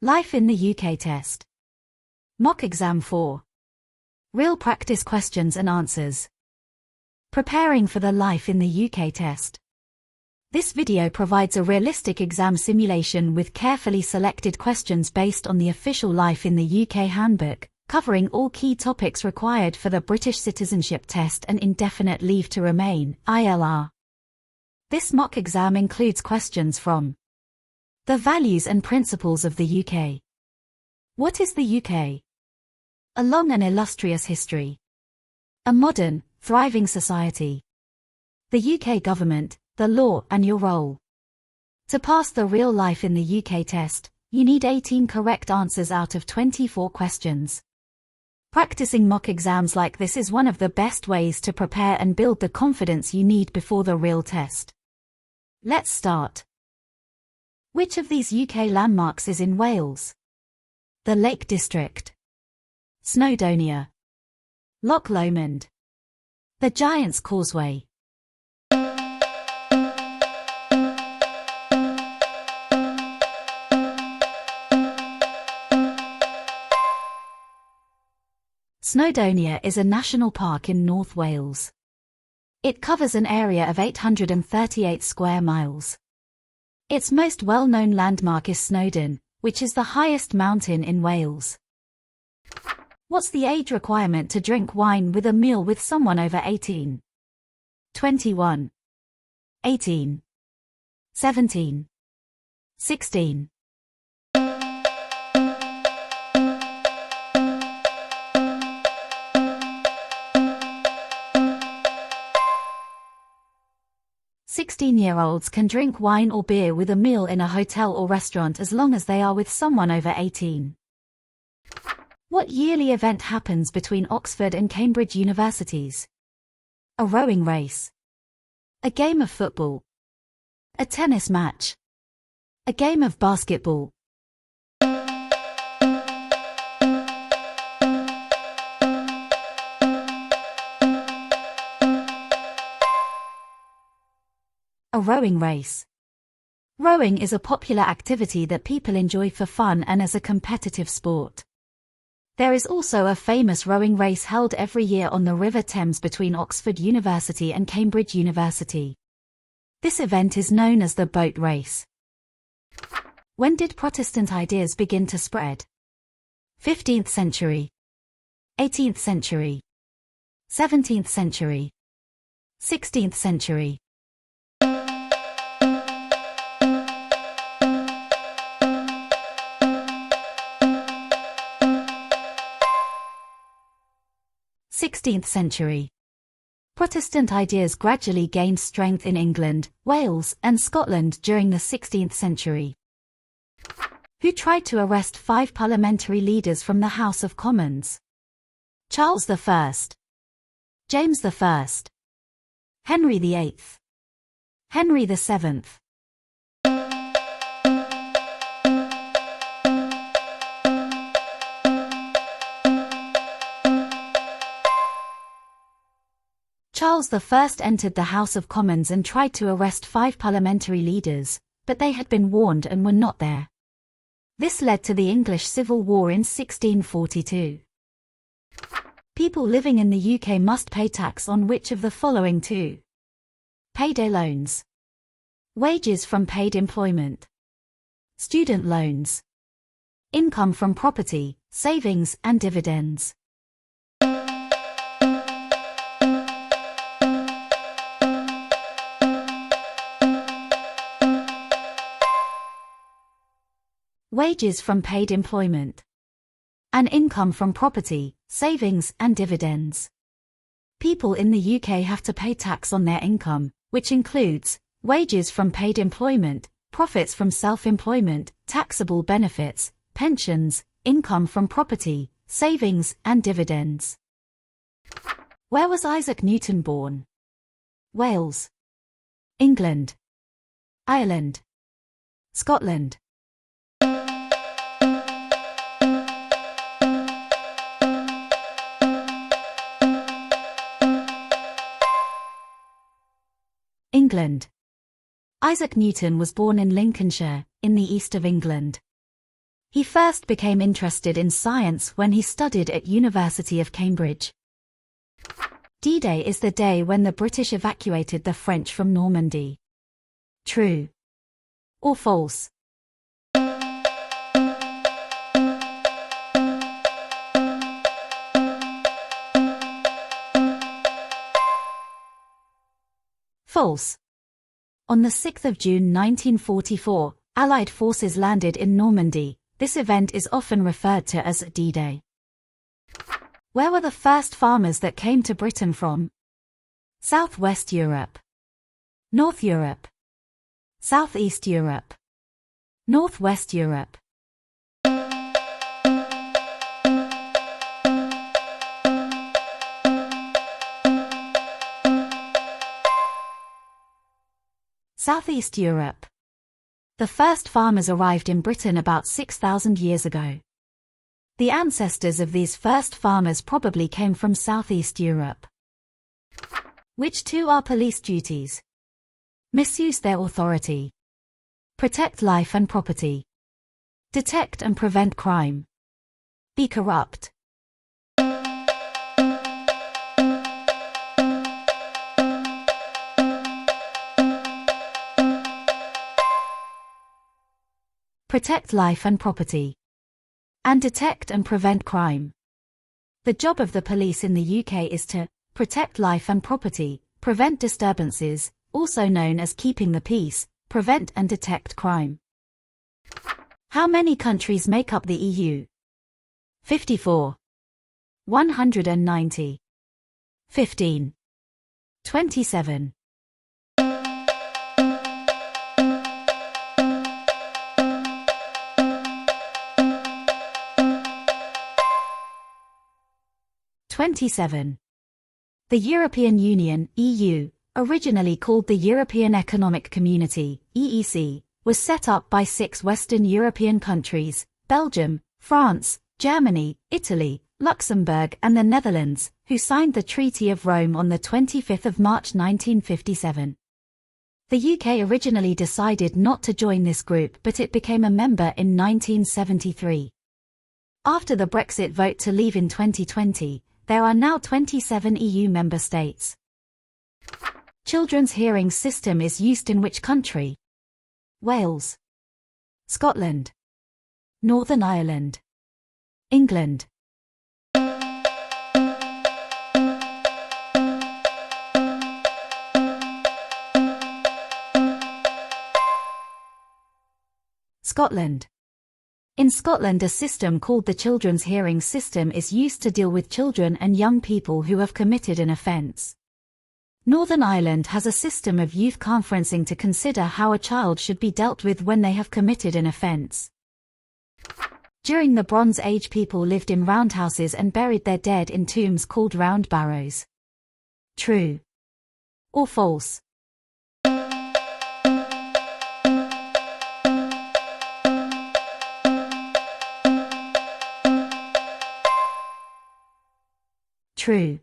Life in the UK test. Mock exam 4. Real practice questions and answers. Preparing for the Life in the UK test. This video provides a realistic exam simulation with carefully selected questions based on the official Life in the UK Handbook, covering all key topics required for the British Citizenship test and Indefinite Leave to Remain, ILR. This mock exam includes questions from the values and principles of the UK. What is the UK? A long and illustrious history. A modern, thriving society. The UK government, the law and your role. To pass the real Life in the UK test, you need 18 correct answers out of 24 questions. Practicing mock exams like this is one of the best ways to prepare and build the confidence you need before the real test. Let's start. Which of these UK landmarks is in Wales? The Lake District. Snowdonia. Loch Lomond. The Giant's Causeway. Snowdonia is a national park in North Wales. It covers an area of 838 square miles. Its most well-known landmark is Snowdon, which is the highest mountain in Wales. What's the age requirement to drink wine with a meal with someone over 18? 21. 18. 17. 16. Sixteen-year-olds can drink wine or beer with a meal in a hotel or restaurant as long as they are with someone over 18. What yearly event happens between Oxford and Cambridge universities? A rowing race. A game of football. A tennis match. A game of basketball. A rowing race. Rowing is a popular activity that people enjoy for fun and as a competitive sport. There is also a famous rowing race held every year on the River Thames between Oxford University and Cambridge University. This event is known as the boat race. When did Protestant ideas begin to spread? 15th century. 18th century. 17th century. 16th century. 16th century. Protestant ideas gradually gained strength in England, Wales, and Scotland during the 16th century. Who tried to arrest 5 parliamentary leaders from the House of Commons? Charles I. James I. Henry VIII. Henry VII. Charles I entered the House of Commons and tried to arrest 5 parliamentary leaders, but they had been warned and were not there. This led to the English Civil War in 1642. People living in the UK must pay tax on which of the following 2? Payday loans. Wages from paid employment. Student loans. Income from property, savings and dividends. Wages from paid employment. An income from property, savings and dividends. People in the UK have to pay tax on their income, which includes wages from paid employment, profits from self-employment, taxable benefits, pensions, income from property, savings and dividends. Where was Isaac Newton born? Wales. England. Ireland. Scotland. England. Isaac Newton was born in Lincolnshire, in the east of England. He first became interested in science when he studied at University of Cambridge. D-Day is the day when the British evacuated the French from Normandy. True or false? False. On the 6th of June 1944, Allied forces landed in Normandy. This event is often referred to as D-Day. Where were the first farmers that came to Britain from? Southwest Europe, North Europe, Southeast Europe, Northwest Europe. Southeast Europe. The first farmers arrived in Britain about 6,000 years ago. The ancestors of these first farmers probably came from Southeast Europe. Which two are police duties? Misuse their authority. Protect life and property. Detect and prevent crime. Be corrupt. Protect life and property. And detect and prevent crime. The job of the police in the UK is to protect life and property, prevent disturbances, also known as keeping the peace, prevent and detect crime. How many countries make up the EU? 54. 190. 15. 27. 27. The European Union, EU, originally called the European Economic Community, EEC, was set up by 6 Western European countries, Belgium, France, Germany, Italy, Luxembourg and the Netherlands, who signed the Treaty of Rome on the 25th of March 1957. The UK originally decided not to join this group, but it became a member in 1973. After the Brexit vote to leave in 2020, there are now 27 EU member states. Children's hearing system is used in which country? Wales, Scotland, Northern Ireland, England. Scotland. In Scotland, a system called the Children's Hearing System is used to deal with children and young people who have committed an offence. Northern Ireland has a system of youth conferencing to consider how a child should be dealt with when they have committed an offence. During the Bronze Age, people lived in roundhouses and buried their dead in tombs called round barrows. True or false? True.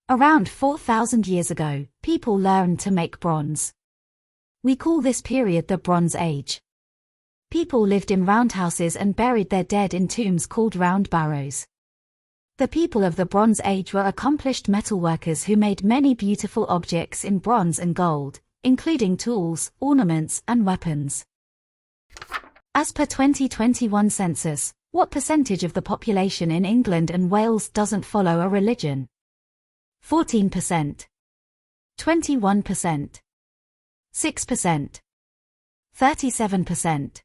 Around 4,000 years ago, people learned to make bronze. We call this period the Bronze Age. People lived in roundhouses and buried their dead in tombs called round barrows. The people of the Bronze Age were accomplished metalworkers who made many beautiful objects in bronze and gold, including tools, ornaments, and weapons. As per 2021 census, what percentage of the population in England and Wales doesn't follow a religion? 14%, 21%, 6%, 37%.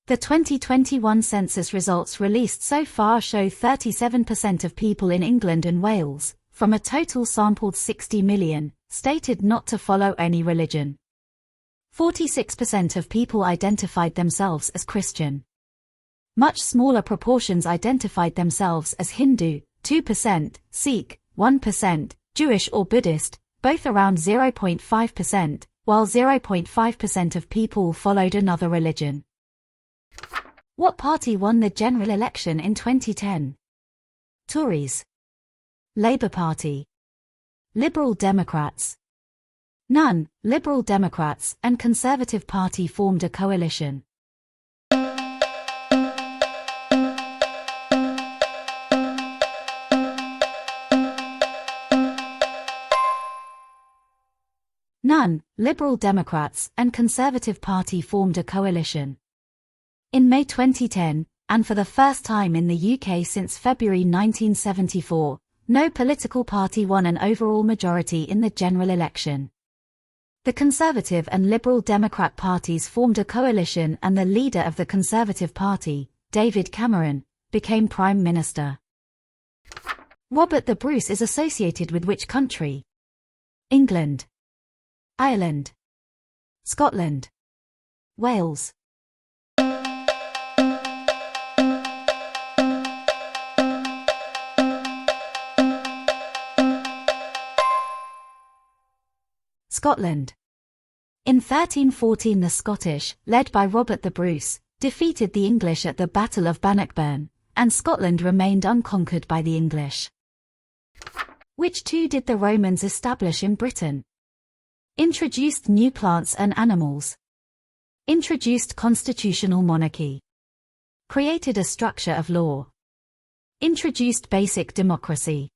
The 2021 census results released so far show 37% of people in England and Wales, from a total sampled 60 million, stated not to follow any religion. 46% of people identified themselves as Christian. Much smaller proportions identified themselves as Hindu, 2%, Sikh, 1%, Jewish or Buddhist, both around 0.5%, while 0.5% of people followed another religion. What party won the general election in 2010? Tories, Labour Party, Liberal Democrats. None. Liberal Democrats and Conservative Party formed a coalition. None. Liberal Democrats and Conservative Party formed a coalition. In May 2010, and for the first time in the UK since February 1974, no political party won an overall majority in the general election. The Conservative and Liberal Democrat parties formed a coalition and the leader of the Conservative Party, David Cameron, became Prime Minister. Robert the Bruce is associated with which country? England, Ireland, Scotland, Wales. Scotland. In 1314 the Scottish, led by Robert the Bruce, defeated the English at the Battle of Bannockburn, and Scotland remained unconquered by the English. Which two did the Romans establish in Britain? Introduced new plants and animals. Introduced constitutional monarchy. Created a structure of law. Introduced basic democracy.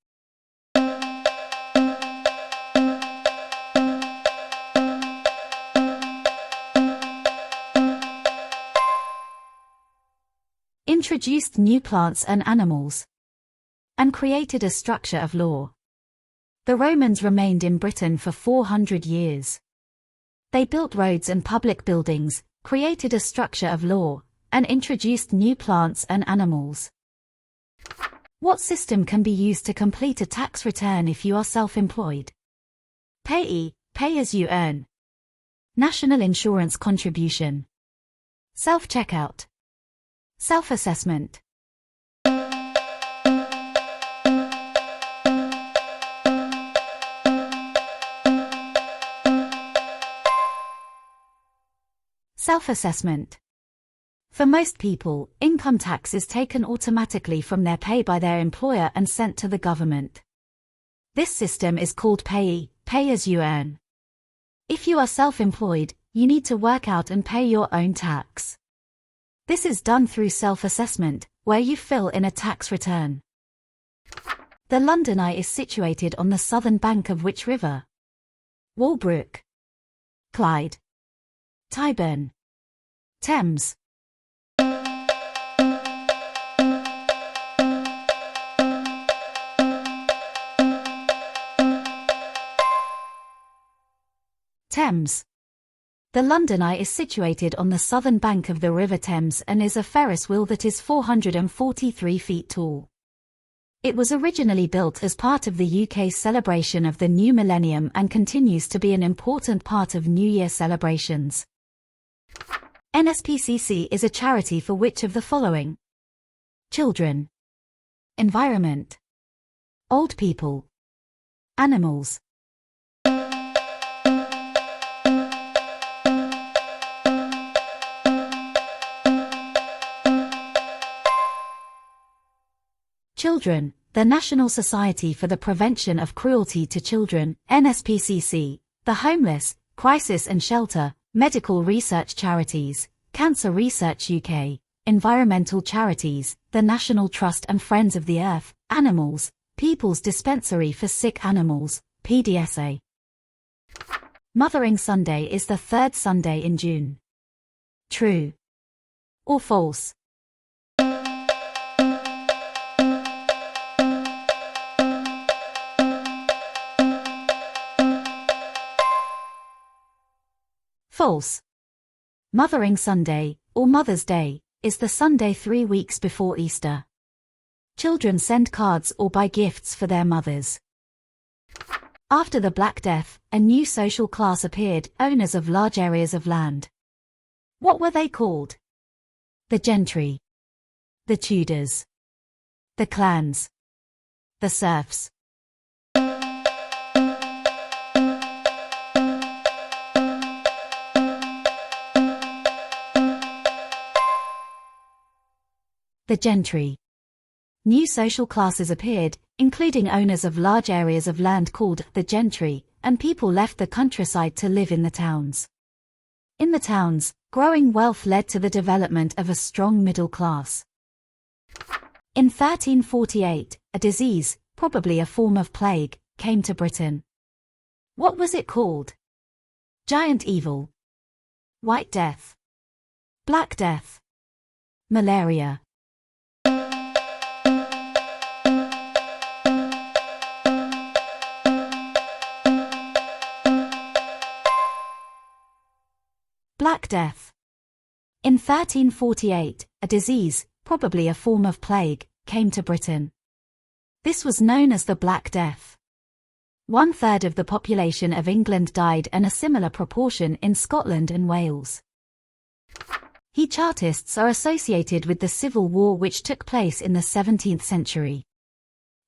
Introduced new plants and animals. And created a structure of law. The Romans remained in Britain for 400 years. They built roads and public buildings, created a structure of law, and introduced new plants and animals. What system can be used to complete a tax return if you are self-employed? Pay as you earn. National insurance contribution. Self-checkout. Self-assessment. Self-assessment. For most people, income tax is taken automatically from their pay by their employer and sent to the government. This system is called pay as you earn. If you are self-employed, you need to work out and pay your own tax. This is done through self-assessment, where you fill in a tax return. The London Eye is situated on the southern bank of which river? Walbrook, Clyde, Tyburn, Thames. Thames. The London Eye is situated on the southern bank of the River Thames and is a Ferris wheel that is 443 feet tall. It was originally built as part of the UK's celebration of the new millennium and continues to be an important part of New Year celebrations. NSPCC is a charity for which of the following? Children, environment, old people, animals. Children. The National Society for the Prevention of Cruelty to Children, NSPCC, the Homeless, Crisis and Shelter, Medical Research Charities, Cancer Research UK, Environmental Charities, the National Trust and Friends of the Earth, Animals, People's Dispensary for Sick Animals, PDSA. Mothering Sunday is the third Sunday in June. True or false? False. Mothering Sunday, or Mother's Day, is the Sunday 3 weeks before Easter. Children send cards or buy gifts for their mothers. After the Black Death, a new social class appeared, owners of large areas of land. What were they called? The gentry, the Tudors, the clans, the serfs. The gentry. New social classes appeared, including owners of large areas of land called the gentry, and people left the countryside to live in the towns. In the towns, growing wealth led to the development of a strong middle class. In 1348, a disease, probably a form of plague, came to Britain. What was it called? Giant evil, White Death, Black Death, malaria. Black Death. In 1348, a disease, probably a form of plague, came to Britain. This was known as the Black Death. 1/3 of the population of England died and a similar proportion in Scotland and Wales. Chartists are associated with the Civil War which took place in the 17th century.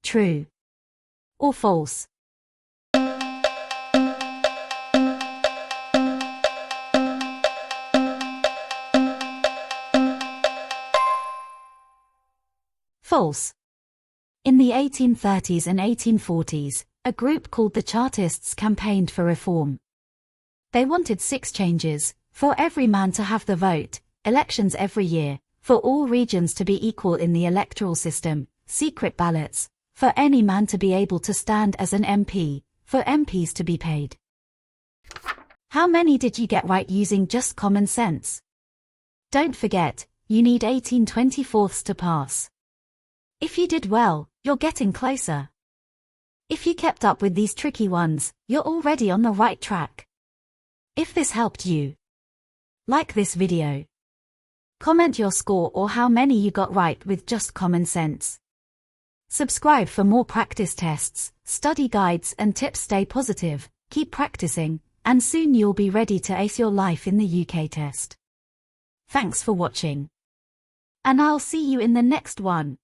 True or false? False. In the 1830s and 1840s, a group called the Chartists campaigned for reform. They wanted 6 changes: for every man to have the vote, elections every year, for all regions to be equal in the electoral system, secret ballots, for any man to be able to stand as an MP, for MPs to be paid. How many did you get right using just common sense? Don't forget, you need 18/24 to pass. If you did well, you're getting closer. If you kept up with these tricky ones, you're already on the right track. If this helped you, like this video. Comment your score or how many you got right with just common sense. Subscribe for more practice tests, study guides and tips. Stay positive, keep practicing, and soon you'll be ready to ace your life in the UK test. Thanks for watching. And I'll see you in the next one.